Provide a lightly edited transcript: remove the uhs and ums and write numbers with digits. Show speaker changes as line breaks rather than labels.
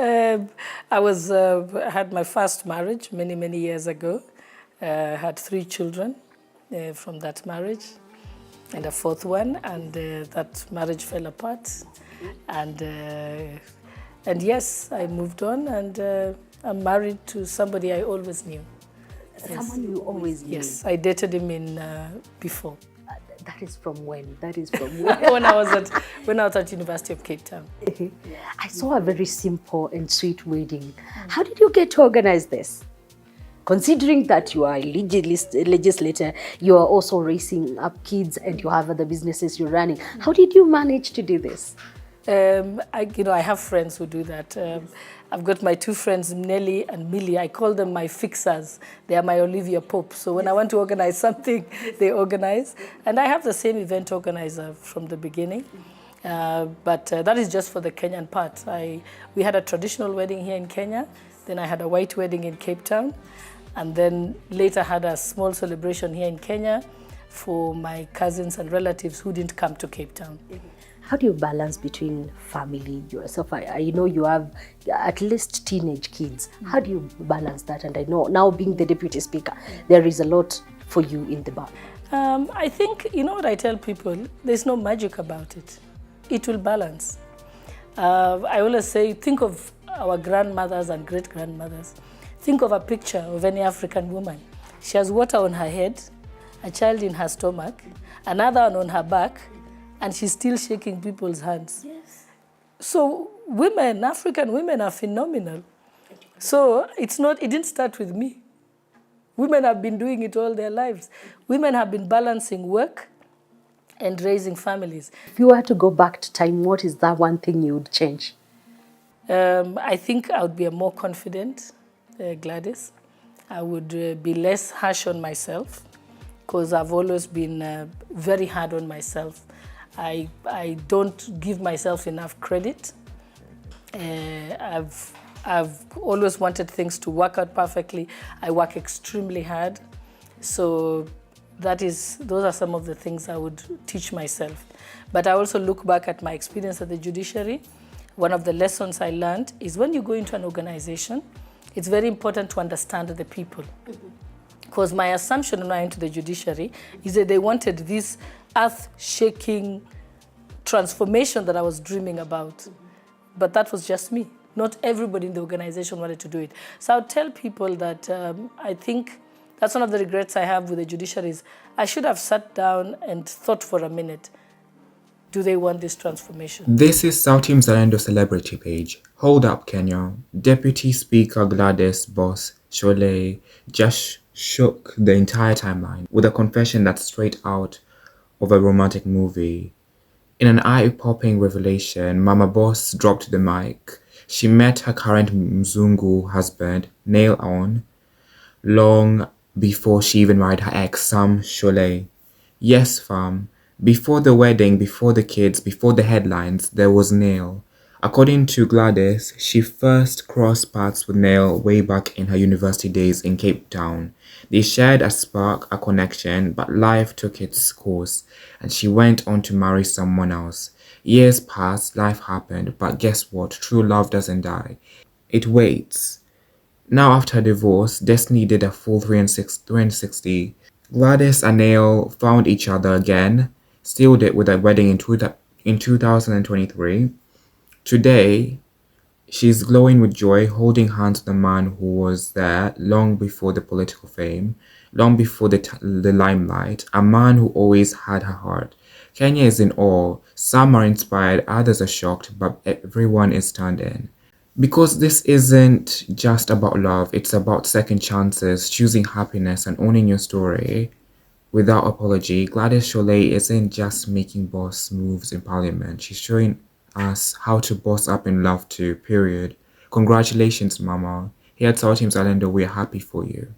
I had my first marriage many years ago. Had 3 children from that marriage, and a 4th one, and that marriage fell apart. And yes, I moved on, and I'm married to somebody I always knew.
Someone you always knew?
Yes, I dated him in before.
That is from when? That is from when?
when I was at University of Cape Town.
I saw a very simple and sweet wedding. How did you get to organize this? Considering that you are a legislator, you are also raising up kids and you have other businesses you're running. How did you manage to do this?
I have friends who do that. I've got my 2 friends, Nelly and Millie. I call them my fixers. They are my Olivia Pope. So when I want to organize something, they organize. And I have the same event organizer from the beginning. But that is just for the Kenyan part. We had a traditional wedding here in Kenya. Then I had a white wedding in Cape Town. And then later had a small celebration here in Kenya for my cousins and relatives who didn't come to Cape Town.
How do you balance between family, yourself? I know you have at least teenage kids. How do you balance that? And I know now being the deputy speaker, there is a lot for you in the back.
I think, you know what I tell people, there's no magic about it. It will balance. I always say, think of our grandmothers and great-grandmothers. Think of a picture of any African woman. She has water on her head, a child in her stomach, another one on her back, and she's still shaking people's hands.
Yes.
So women, African women are phenomenal. So it didn't start with me. Women have been doing it all their lives. Women have been balancing work and raising families.
If you were to go back to time, what is that one thing you would change?
I think I would be a more confident Gladys. I would be less harsh on myself because I've always been very hard on myself. I don't give myself enough credit. I've always wanted things to work out perfectly. I work extremely hard. So those are some of the things I would teach myself. But I also look back at my experience at the judiciary. One of the lessons I learned is when you go into an organization, it's very important to understand the people. Because my assumption when I went to the judiciary is that they wanted this earth-shaking transformation that I was dreaming about. But that was just me. Not everybody in the organization wanted to do it. So I'll tell people that I think that's one of the regrets I have with the judiciary is I should have sat down and thought for a minute. Do they want this transformation?
This is Sauti Mzalendo celebrity page. Hold up, Kenya. Deputy Speaker Gladys Boss Shollei just shook the entire timeline with a confession that's straight out of a romantic movie. In an eye-popping revelation, Mama Boss dropped the mic. She met her current Mzungu husband, nail on, long before she even married her ex, Sam Shollei. Yes, fam. Before the wedding, before the kids, before the headlines, there was Nail. According to Gladys, she first crossed paths with Nail way back in her university days in Cape Town. They shared a spark, a connection, but life took its course, and she went on to marry someone else. Years passed, life happened, but guess what? True love doesn't die. It waits. Now after her divorce, Destiny did a full 360. Gladys and Nail found each other again, sealed it with a wedding in 2023. Today, she's glowing with joy, holding hands with the man who was there long before the political fame, long before the limelight, a man who always had her heart. Kenya is in awe. Some are inspired, others are shocked, but everyone is turned in. Because this isn't just about love, it's about second chances, choosing happiness and owning your story. Without apology, Gladys Shollei isn't just making boss moves in parliament. She's showing us how to boss up in love too, period. Congratulations, Mama. Here at Sauti Mzalendo, we're happy for you.